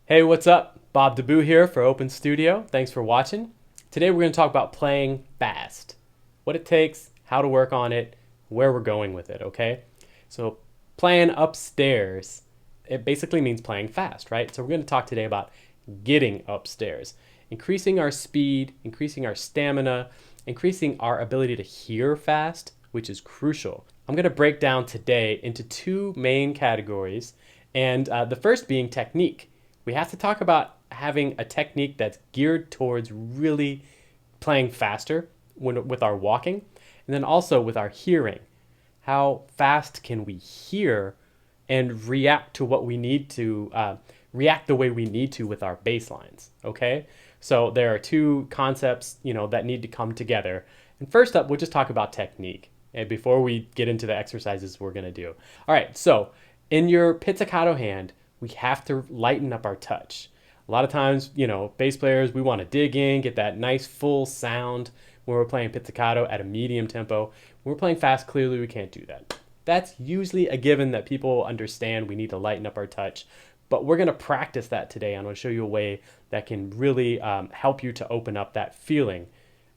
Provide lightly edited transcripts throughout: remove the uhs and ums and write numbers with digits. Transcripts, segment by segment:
Hey, what's up? Bob DeBoo here for Open Studio. Thanks for watching. Today we're going to talk about playing fast. What it takes, how to work on it, where we're going with it, okay? So playing upstairs, it basically means playing fast, right? So we're going to talk today about getting upstairs, increasing our speed, increasing our stamina, increasing our ability to hear fast, which is crucial. I'm going to break down today into two main categories, and the first being technique. We have to talk about having a technique that's geared towards really playing faster with our walking, and then also with our hearing. How fast can we hear and react to what we need to, react the way we need to with our bass lines, okay? So there are two concepts, that need to come together. And first up, we'll just talk about technique, and before we get into the exercises we're gonna do. All right, so in your pizzicato hand, we have to lighten up our touch. A lot of times, bass players, we want to dig in, get that nice full sound when we're playing pizzicato at a medium tempo. When we're playing fast, clearly we can't do that. That's usually a given that people understand we need to lighten up our touch. But we're going to practice that today. I'm going to show you a way that can really help you to open up that feeling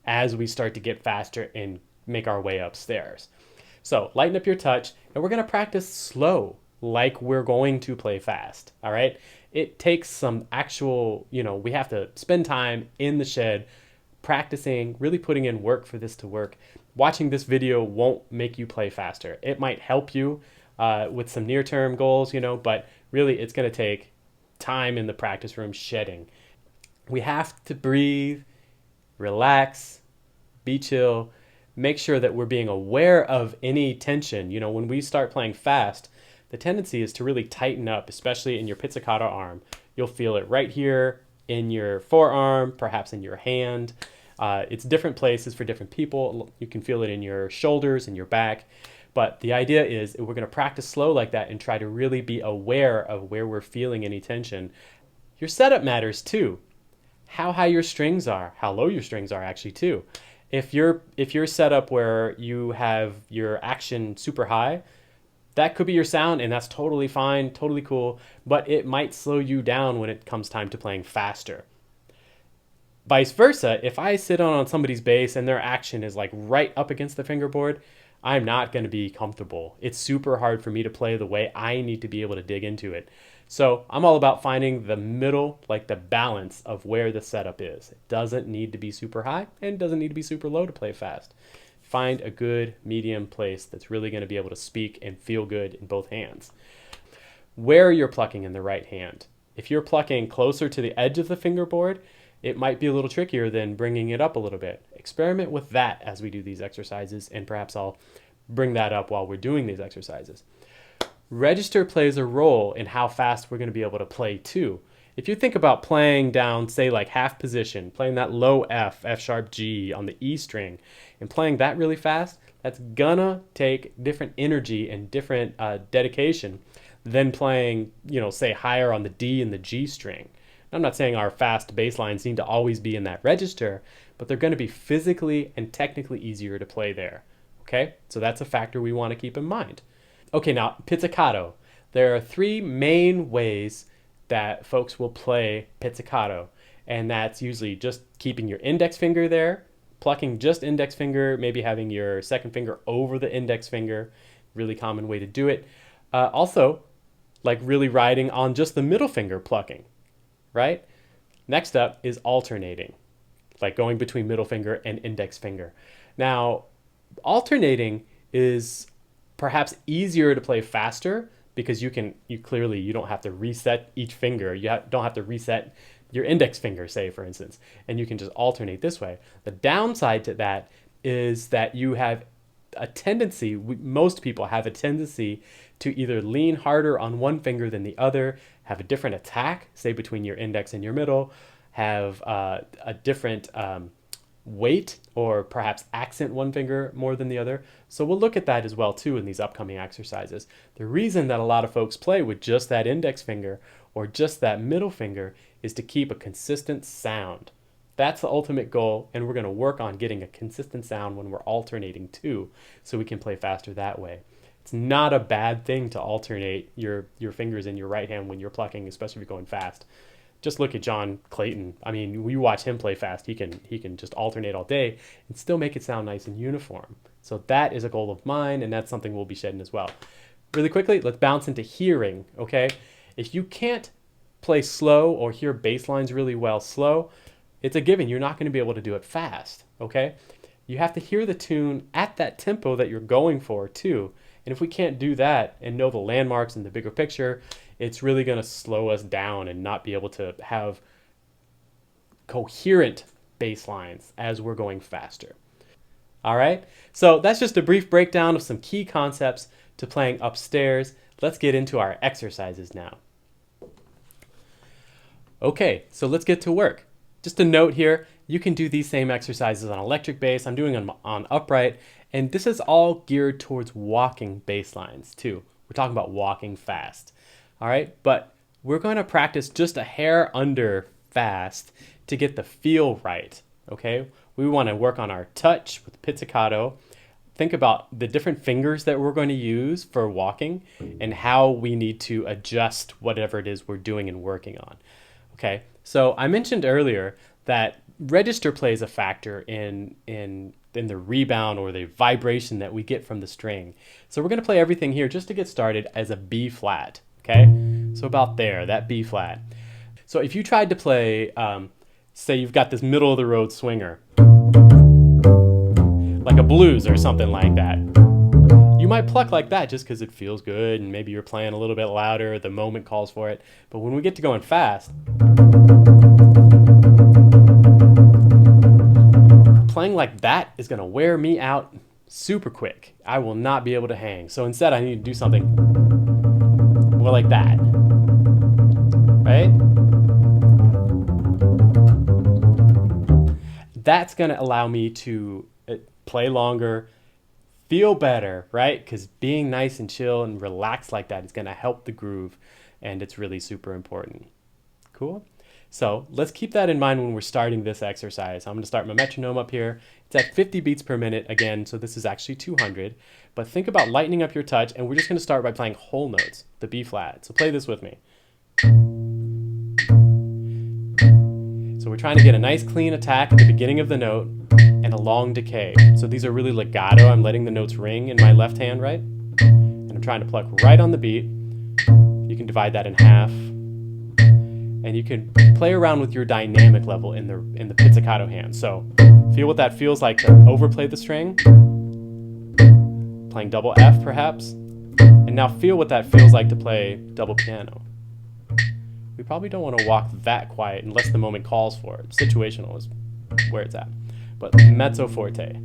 as we start to get faster and make our way upstairs. So lighten up your touch, and we're going to practice slow, like we're going to play fast, all right? It takes some actual, we have to spend time in the shed practicing, really putting in work for this to work. Watching this video won't make you play faster. It might help you with some near-term goals, but really it's going to take time in the practice room shedding. We have to breathe, relax, be chill, make sure that we're being aware of any tension. When we start playing fast, the tendency is to really tighten up, especially in your pizzicato arm. You'll feel it right here in your forearm, perhaps in your hand. It's different places for different people. You can feel it in your shoulders and your back. But the idea is we're going to practice slow like that and try to really be aware of where we're feeling any tension. Your setup matters too. How high your strings are, how low your strings are actually too. If you're set up where you have your action super high, that could be your sound, and that's totally fine, totally cool, but it might slow you down when it comes time to playing faster. Vice versa, if I sit on somebody's bass and their action is like right up against the fingerboard, I'm not going to be comfortable. It's super hard for me to play the way I need to be able to dig into it. So I'm all about finding the middle, like the balance of where the setup is. It doesn't need to be super high and it doesn't need to be super low to play fast. Find a good medium place that's really going to be able to speak and feel good in both hands. Where you're plucking in the right hand. If you're plucking closer to the edge of the fingerboard, it might be a little trickier than bringing it up a little bit. Experiment with that as we do these exercises, and perhaps I'll bring that up while we're doing these exercises. Register plays a role in how fast we're going to be able to play too. If you think about playing down, say like half position, playing that low F, F sharp G on the E string, and playing that really fast, that's gonna take different energy and different dedication than playing, say higher on the D and the G string. I'm not saying our fast bass lines need to always be in that register, but they're gonna be physically and technically easier to play there. Okay, so that's a factor we wanna keep in mind. Okay, now pizzicato. There are three main ways that folks will play pizzicato, and that's usually just keeping your index finger there, plucking just index finger, maybe having your second finger over the index finger, really common way to do it. Also, like really riding on just the middle finger plucking, right? Next up is alternating, like going between middle finger and index finger. Now, alternating is perhaps easier to play faster because you don't have to reset each finger. Don't have to reset your index finger, say, for instance, and you can just alternate this way. The downside to that is that you have a tendency, most people have a tendency to either lean harder on one finger than the other, have a different attack, say between your index and your middle, have a different weight or perhaps accent one finger more than the other. So we'll look at that as well too in these upcoming exercises. The reason that a lot of folks play with just that index finger or just that middle finger is to keep a consistent sound. That's the ultimate goal, and we're going to work on getting a consistent sound when we're alternating too, so we can play faster that way. It's not a bad thing to alternate your fingers in your right hand when you're plucking, especially if you're going fast. just look at John Clayton. I mean, you watch him play fast, he can just alternate all day and still make it sound nice and uniform. So that is a goal of mine, and that's something we'll be shedding as well. Really quickly, let's bounce into hearing, okay? If you can't play slow or hear bass lines really well slow, it's a given. You're not going to be able to do it fast, okay? You have to hear the tune at that tempo that you're going for too. And if we can't do that and know the landmarks and the bigger picture, it's really going to slow us down and not be able to have coherent bass lines as we're going faster. All right, so that's just a brief breakdown of some key concepts to playing upstairs. Let's get into our exercises now. Okay, so let's get to work. Just a note here, you can do these same exercises on electric bass. I'm doing them on upright, and this is all geared towards walking bass lines too. We're talking about walking fast. All right, but we're going to practice just a hair under fast to get the feel right, okay? We want to work on our touch with pizzicato. Think about the different fingers that we're going to use for walking and how we need to adjust whatever it is we're doing and working on. Okay, so I mentioned earlier that register plays a factor in the rebound or the vibration that we get from the string. So we're going to play everything here just to get started as a B flat, okay? So about there, that B flat. So if you tried to play, say you've got this middle of the road swinger, like a blues or something like that, you might pluck like that just because it feels good and maybe you're playing a little bit louder, the moment calls for it. But when we get to going fast, playing like that is going to wear me out super quick. I will not be able to hang. So instead I need to do something more like that, right? That's going to allow me to play longer, feel better, right? Because being nice and chill and relaxed like that is going to help the groove, and it's really super important. Cool? So let's keep that in mind when we're starting this exercise. I'm going to start my metronome up here. It's at 50 beats per minute again, so this is actually 200. But think about lightening up your touch, and we're just going to start by playing whole notes, the B flat. So play this with me. So we're trying to get a nice clean attack at the beginning of the note and a long decay. So these are really legato. I'm letting the notes ring in my left hand, right? And I'm trying to pluck right on the beat. You can divide that in half. And you can play around with your dynamic level in the pizzicato hand. So feel what that feels like to overplay the string. Playing double F perhaps. And now feel what that feels like to play double piano. We probably don't want to walk that quiet unless the moment calls for it. Situational is where it's at. But mezzo forte.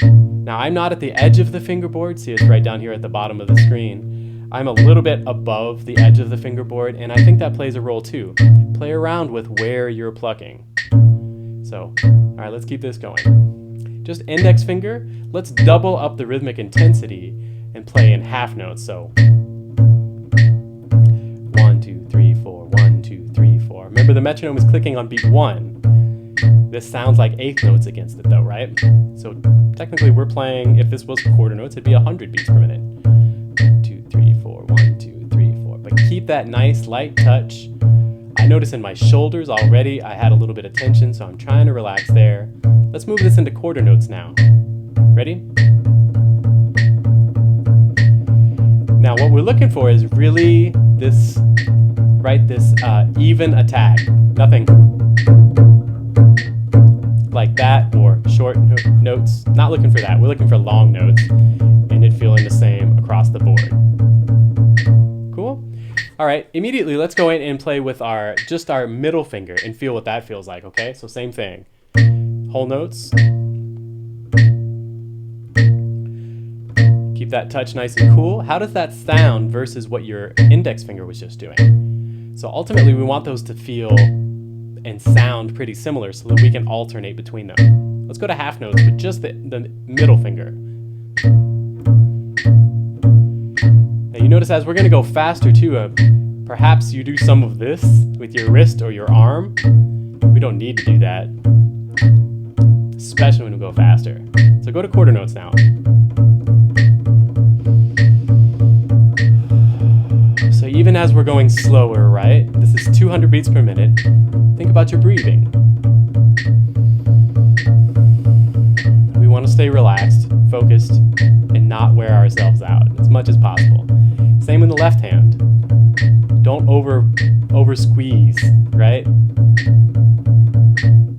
Now I'm not at the edge of the fingerboard. See, it's right down here at the bottom of the screen. I'm a little bit above the edge of the fingerboard, and I think that plays a role too. Play around with where you're plucking. So, all right, let's keep this going. Just index finger, let's double up the rhythmic intensity and play in half notes. So 1, 2, 3, 4, 1, 2, 3, 4. Remember the metronome is clicking on beat 1. This sounds like eighth notes against it though, right? So technically we're playing, if this was quarter notes, it'd be 100 beats per minute. 2, 3, 4, 1, 2, 3, 4. But keep that nice light touch. I notice in my shoulders already I had a little bit of tension, so I'm trying to relax there. Let's move this into quarter notes now. Ready? Now what we're looking for is really this, right, this even attack. Nothing like that or short notes. Not looking for that. We're looking for long notes and it feeling the same across the board. Cool? All right, immediately let's go in and play with just our middle finger and feel what that feels like, okay? So same thing. Whole notes. Keep that touch nice and cool. How does that sound versus what your index finger was just doing? So ultimately we want those to feel and sound pretty similar so that we can alternate between them. Let's go to half notes with just the middle finger. Now you notice as we're going to go faster too, perhaps you do some of this with your wrist or your arm. We don't need to do that, especially when we go faster. So go to quarter notes now. So even as we're going slower, right? This is is 200 beats per minute. Think about your breathing. We want to stay relaxed, focused, and not wear ourselves out as much as possible. Same in the left hand. Don't over squeeze, right?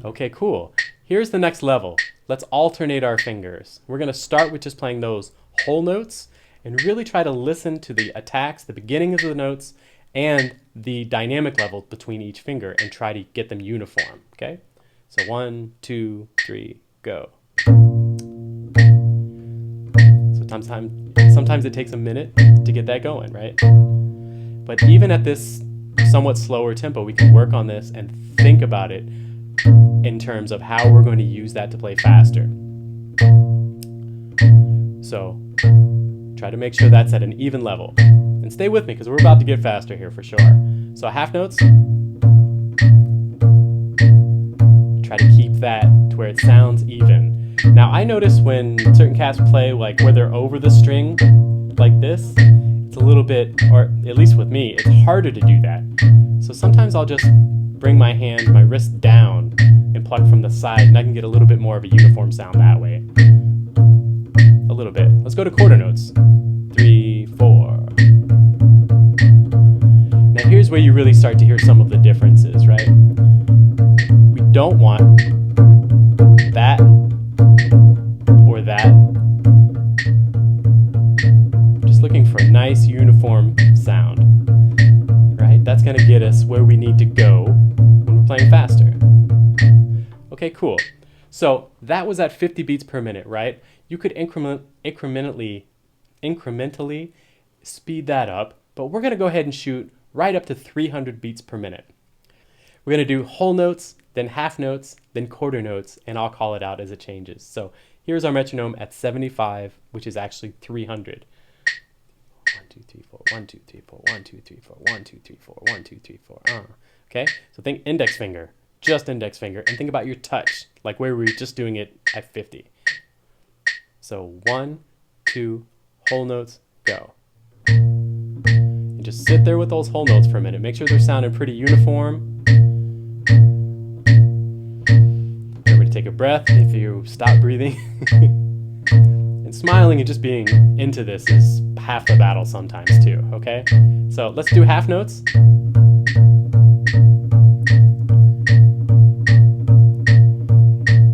Okay, cool. Here's the next level. Let's alternate our fingers. We're going to start with just playing those whole notes and really try to listen to the attacks, the beginnings of the notes, and the dynamic level between each finger and try to get them uniform, okay? So 1, 2, 3, go. So sometimes it takes a minute to get that going, right? But even at this somewhat slower tempo, we can work on this and think about it in terms of how we're going to use that to play faster. So try to make sure that's at an even level. And stay with me because we're about to get faster here for sure. So half notes. Try to keep that to where it sounds even. Now I notice when certain cats play like where they're over the string like this, it's a little bit, or at least with me, it's harder to do that. So sometimes I'll just bring my hand, my wrist down and pluck from the side, and I can get a little bit more of a uniform sound that way. A little bit. Let's go to quarter notes. 3, 4. Now here's where you really start to hear some of the differences, right? We don't want that or that. Just looking for a nice uniform sound, right? That's going to get us where we need to go when we're playing faster. Okay, cool. So that was at 50 beats per minute, right? You could incrementally speed that up, but we're going to go ahead and shoot right up to 300 beats per minute. We're going to do whole notes, then half notes, then quarter notes, and I'll call it out as it changes. So here's our metronome at 75, which is actually 300. 1, 2, 3, 4, 1, 2, 3, 4, 1, 2, 3, 4, 1, 2, 3, 4, 1, 2, 3, 4. Okay, so think index finger, just index finger, and think about your touch, like where we were just doing it at 50. So 1, 2, whole notes, go. And just sit there with those whole notes for a minute. Make sure they're sounding pretty uniform. Remember to take a breath if you stop breathing. And smiling and just being into this is half the battle sometimes too, okay? So let's do half notes.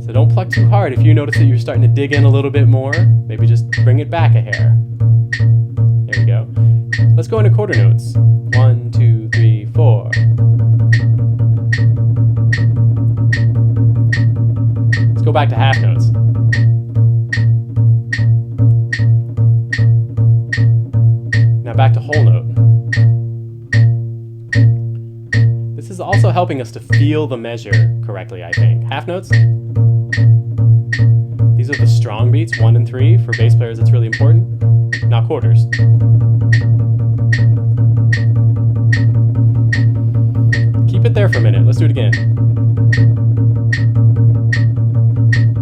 So don't pluck too hard. If you notice that you're starting to dig in a little bit more, maybe just bring it back a hair. There we go. Let's go into quarter notes. 1, 2, 3, 4. Let's go back to half notes. Now back to whole note. This is also helping us to feel the measure correctly, I think. Half notes. These are the strong beats, 1 and 3. For bass players, it's really important. Now quarters. Keep it there for a minute. Let's do it again.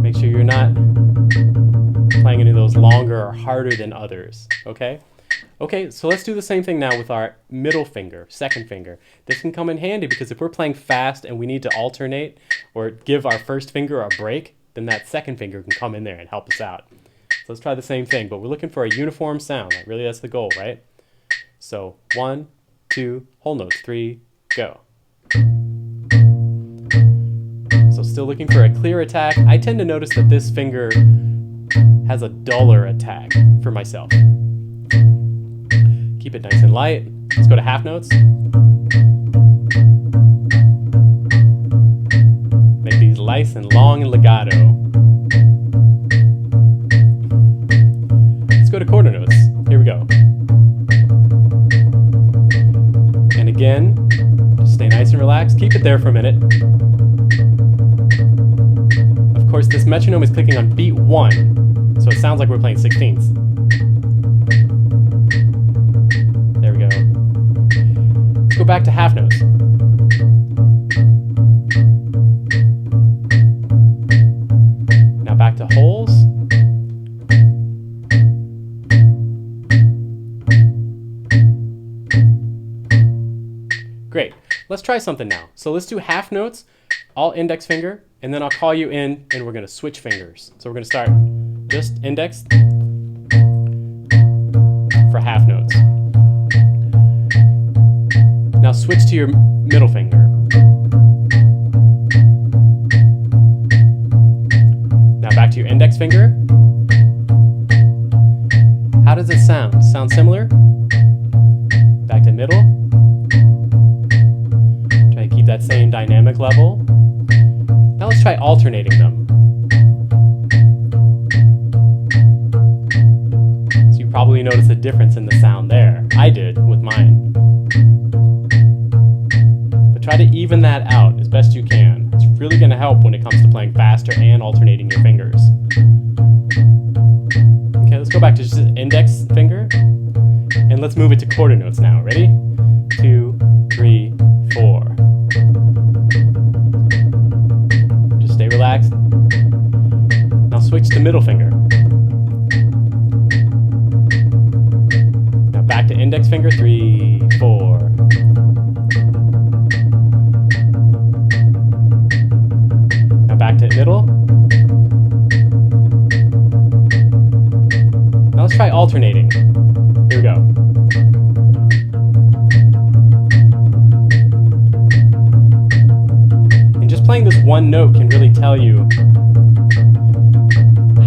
Make sure you're not playing any of those longer or harder than others, okay? Okay, so let's do the same thing now with our middle finger, second finger. This can come in handy because if we're playing fast and we need to alternate or give our first finger a break, then that second finger can come in there and help us out. So let's try the same thing, but we're looking for a uniform sound. Like really, that's the goal, right? So 1, 2, whole notes, 3, go. So still looking for a clear attack. I tend to notice that this finger has a duller attack for myself. Keep it nice and light. Let's go to half notes. Make these nice and long and legato. Let's go to quarter notes. Here we go. And again, just stay nice and relaxed. Keep it there for a minute. Of course, this metronome is clicking on beat 1, so it sounds like we're playing 16ths. There we go. Let's go back to half notes. Now back to wholes. Great. Let's try something now. So let's do half notes, all index finger, and then I'll call you in and we're going to switch fingers. So we're going to start just index for half notes. Now switch to your middle finger. Now back to your index finger. How does it sound? Sound similar? Back to middle. Try to keep that same dynamic level. Now let's try alternating them. So you probably notice a difference in the sound there. I did with mine. But try to even that out as best you can. It's really going to help when it comes to playing faster and alternating your fingers. Okay, let's go back to just index finger. And let's move it to quarter notes now. Ready? 2, 3, 4. Just stay relaxed. Now switch to middle finger. Now back to index finger. 3, 4. Now back to middle. Now let's try alternating. Here we go. And just playing this one note can really tell you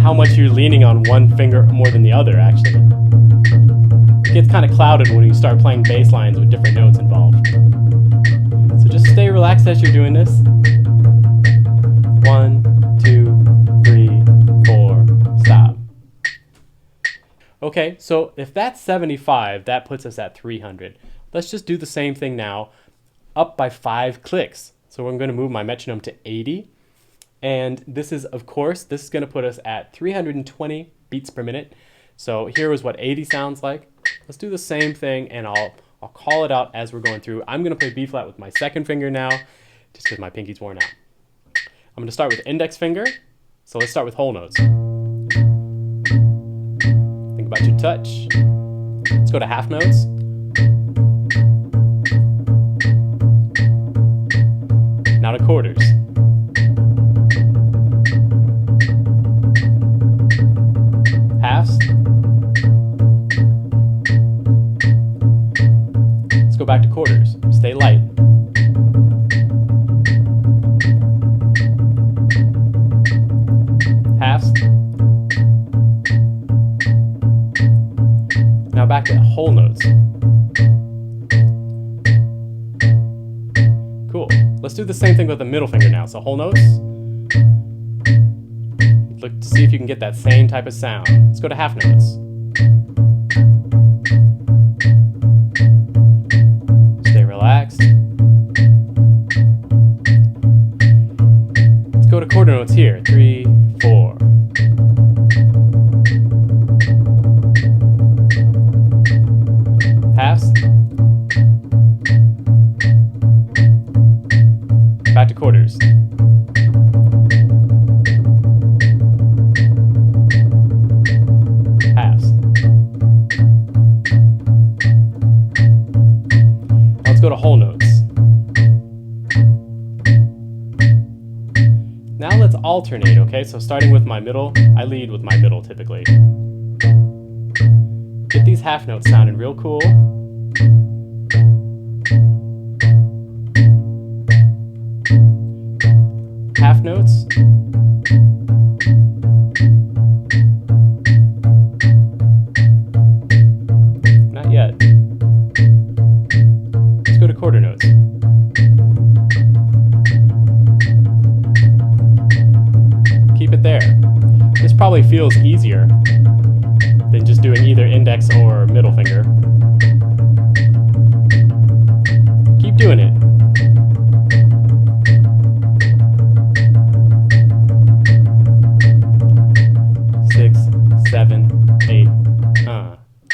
how much you're leaning on one finger more than the other, actually. It gets kind of clouded when you start playing bass lines with different notes involved. So just stay relaxed as you're doing this. 1, 2, 3, 4, stop. Okay, so if that's 75, that puts us at 300. Let's just do the same thing now, up by 5 clicks. So I'm going to move my metronome to 80. And this is, of course, this is going to put us at 320 beats per minute. So here is what 80 sounds like. Let's do the same thing, and I'll call it out as we're going through. I'm going to play B flat with my second finger now, just because my pinky's worn out. I'm going to start with index finger. So let's start with whole notes. About your touch. Let's go to half notes. Now to quarters. Halves. Let's go back to quarters. Stay light. Halves. Now back to whole notes. Cool. Let's do the same thing with the middle finger now. So whole notes. Look to see if you can get that same type of sound. Let's go to half notes. Stay relaxed. Let's go to quarter notes here. 3, 4. Halves. Back to quarters. Halves. Let's go to whole notes. Now let's alternate, okay? So starting with my middle, I lead with my middle typically. Get these half notes sounding real cool. Half notes. Not yet. Let's go to quarter notes. Keep it there. This probably feels easier than just doing either index or middle finger. Keep doing it. Six, 7, 8.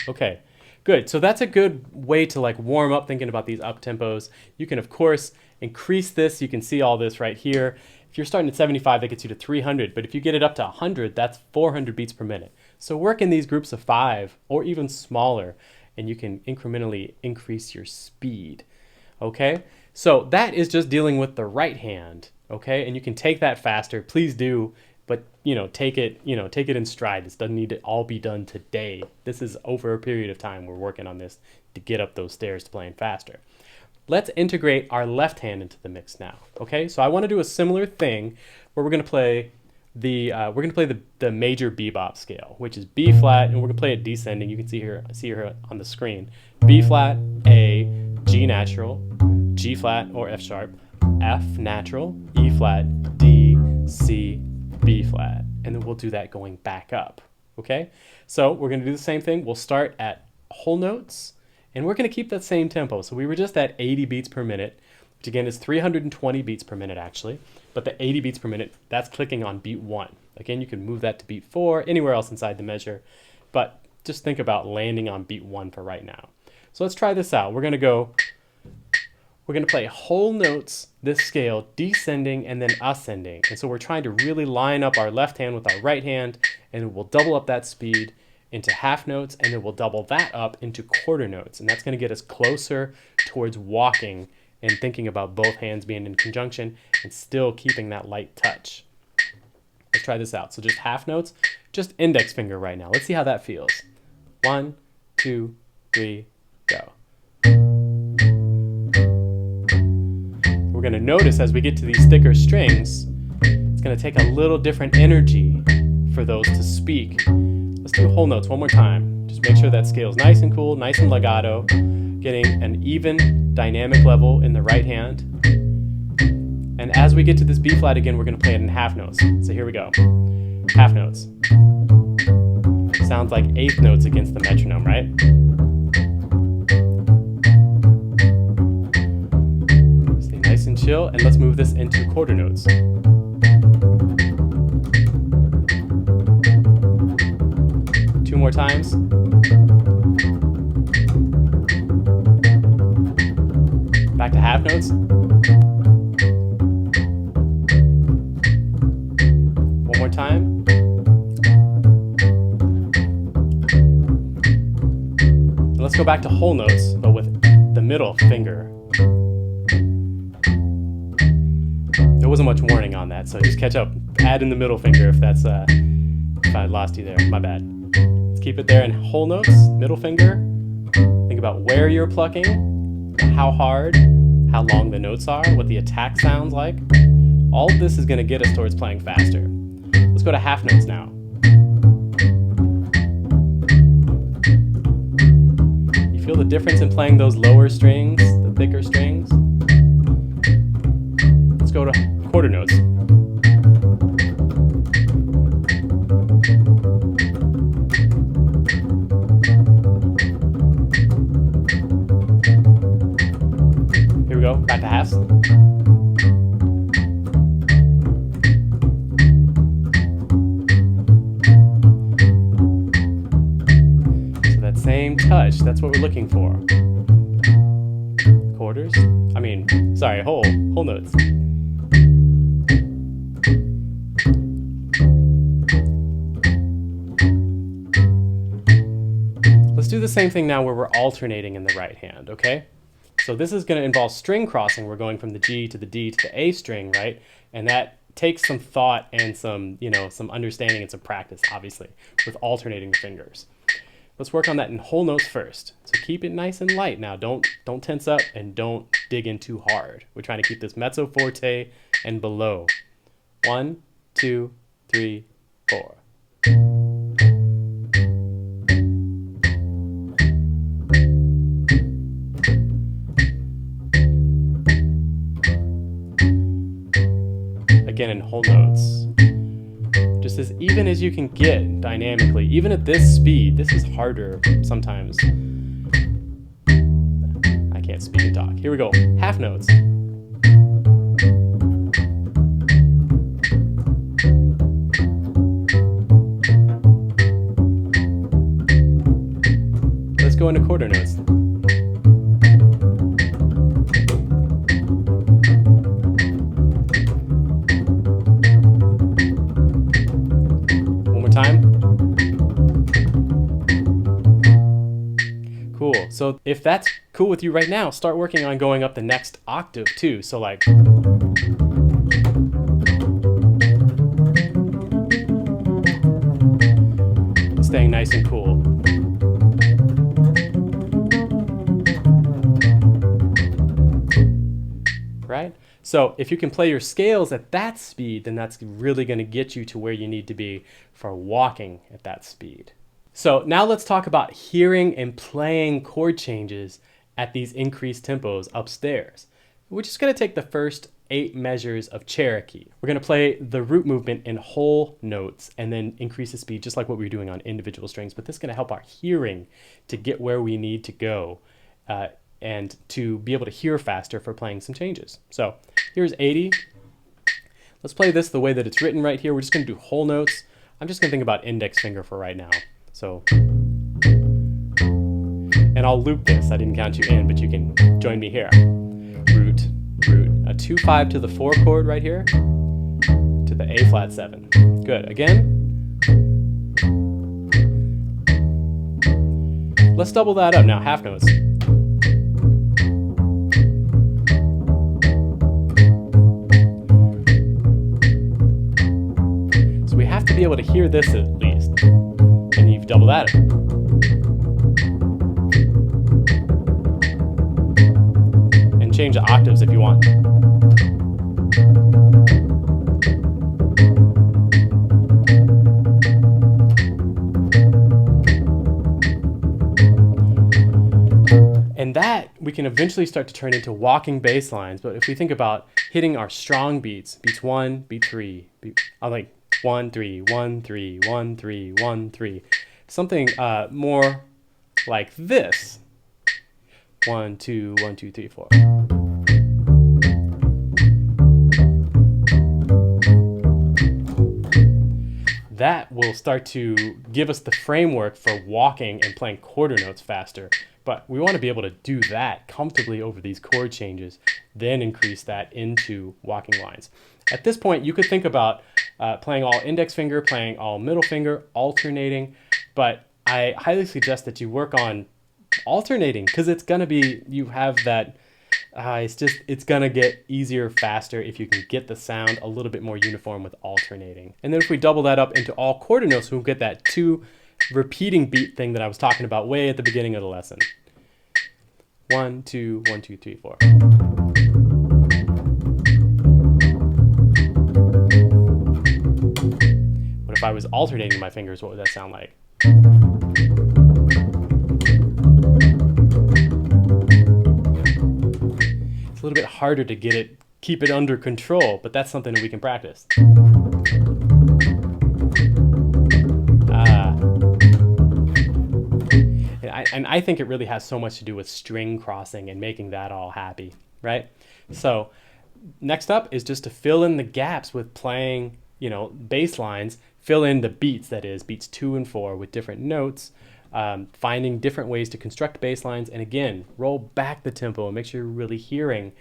Okay, good. So that's a good way to like warm up thinking about these up tempos. You can of course increase this. You can see all this right here. If you're starting at 75, that gets you to 300. But if you get it up to 100, that's 400 beats per minute. So work in these groups of 5 or even smaller, and you can incrementally increase your speed. Okay, So that is just dealing with the right hand, okay? And you can take that faster, please do, but take it in stride. This doesn't need to all be done today. This is over a period of time we're working on this to get up those stairs to playing faster. Let's integrate our left hand into the mix now, okay? So I want to do a similar thing where we're going to play the major bebop scale, which is B flat, and we're going to play it descending. You can see here on the screen. B flat, A, G natural, G flat or F sharp, F natural, E flat, D, C, B flat. And then we'll do that going back up, okay? So we're going to do the same thing. We'll start at whole notes, and we're going to keep that same tempo. So we were just at 80 beats per minute, which again is 320 beats per minute actually. But the 80 beats per minute, that's clicking on beat 1. Again, you can move that to beat 4, anywhere else inside the measure. But just think about landing on beat 1 for right now. So let's try this out. We're going to play whole notes, this scale, descending and then ascending. And so we're trying to really line up our left hand with our right hand, and we'll double up that speed into half notes, and then we'll double that up into quarter notes. And that's going to get us closer towards walking and thinking about both hands being in conjunction and still keeping that light touch. Let's try this out. So just half notes, just index finger right now. Let's see how that feels. 1, 2, 3, go. We're going to notice as we get to these thicker strings, it's going to take a little different energy for those to speak. Let's do whole notes one more time. Just make sure that scale's nice and cool, nice and legato, getting an even dynamic level in the right hand. And as we get to this B flat again, we're going to play it in half notes. So here we go. Half notes. Sounds like eighth notes against the metronome, right? Stay nice and chill, and let's move this into quarter notes. Two more times. Back to half notes. One more time. And let's go back to whole notes, but with the middle finger. There wasn't much warning on that, so just catch up. Add in the middle finger if that's if I lost you there. My bad. Let's keep it there in whole notes, middle finger. Think about where you're plucking, how hard, how long the notes are, what the attack sounds like. All of this is going to get us towards playing faster. Let's go to half notes now. You feel the difference in playing those lower strings, the thicker strings? Let's go to quarter notes. Here we go, back to halves. So that same touch, that's what we're looking for. Quarters? Sorry, whole notes. Let's do the same thing now where we're alternating in the right hand, okay? So this is going to involve string crossing. We're going from the G to the D to the A string, right? And that takes some thought and some understanding and some practice, obviously, with alternating the fingers. Let's work on that in whole notes first. So keep it nice and light now. Don't tense up and don't dig in too hard. We're trying to keep this mezzo forte and below. 1, 2, 3, 4. Again in whole notes. Just as even as you can get dynamically, even at this speed. This is harder sometimes. I can't speak and talk. Here we go. Half notes. Let's go into quarter notes. Time. Cool. So if that's cool with you right now, start working on going up the next octave too. So like, staying nice and cool. Right? So if you can play your scales at that speed, then that's really going to get you to where you need to be for walking at that speed. So now let's talk about hearing and playing chord changes at these increased tempos upstairs. We're just going to take the first 8 measures of Cherokee. We're going to play the root movement in whole notes and then increase the speed just like what we were doing on individual strings, but this is going to help our hearing to get where we need to go and to be able to hear faster for playing some changes. So here's 80. Let's play this the way that it's written right here. We're just going to do whole notes. I'm just going to think about index finger for right now. So, and I'll loop this. I didn't count you in, but you can join me here. Root, root. A 2-5 to the 4 chord right here, to the A flat 7. Good. Again. Let's double that up now, half notes. So we have to be able to hear this at least. And you've doubled that up. And change the octaves if you want. And that we can eventually start to turn into walking bass lines. But if we think about hitting our strong beats, beats 1, beat 3, like 1, 3, 1, 3, 1, 3, 1, 3. Something more like this. 1, 2, 1, 2, 3, 4. That will start to give us the framework for walking and playing quarter notes faster. But we want to be able to do that comfortably over these chord changes, then increase that into walking lines. At this point, you could think about playing all index finger, playing all middle finger, alternating, but I highly suggest that you work on alternating because it's going to be, you have that, it's going to get easier, faster if you can get the sound a little bit more uniform with alternating. And then if we double that up into all quarter notes, we'll get that 2 repeating beat thing that I was talking about way at the beginning of the lesson. 1, 2, 1, 2, 3, 4. What if I was alternating my fingers? What would that sound like? It's a little bit harder to keep it under control, but that's something that we can practice. And I think it really has so much to do with string crossing and making that all happy, right? So next up is just to fill in the gaps with playing, bass lines, fill in the beats, that is, beats 2 and 4 with different notes, finding different ways to construct bass lines, and again, roll back the tempo and make sure you're really hearing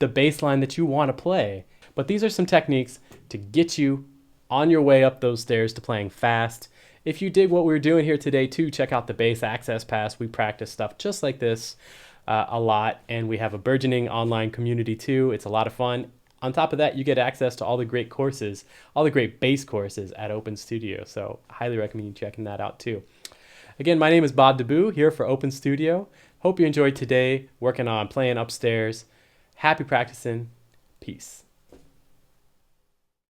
the bass line that you want to play. But these are some techniques to get you on your way up those stairs to playing fast. If you dig what we were doing here today too, check out the Bass Access Pass. We practice stuff just like this a lot, and we have a burgeoning online community too. It's a lot of fun. On top of that, you get access to all the great courses, all the great bass courses at Open Studio. So I highly recommend you checking that out too. Again, my name is Bob DeBoo here for Open Studio. Hope you enjoyed today working on playing upstairs. Happy practicing. Peace.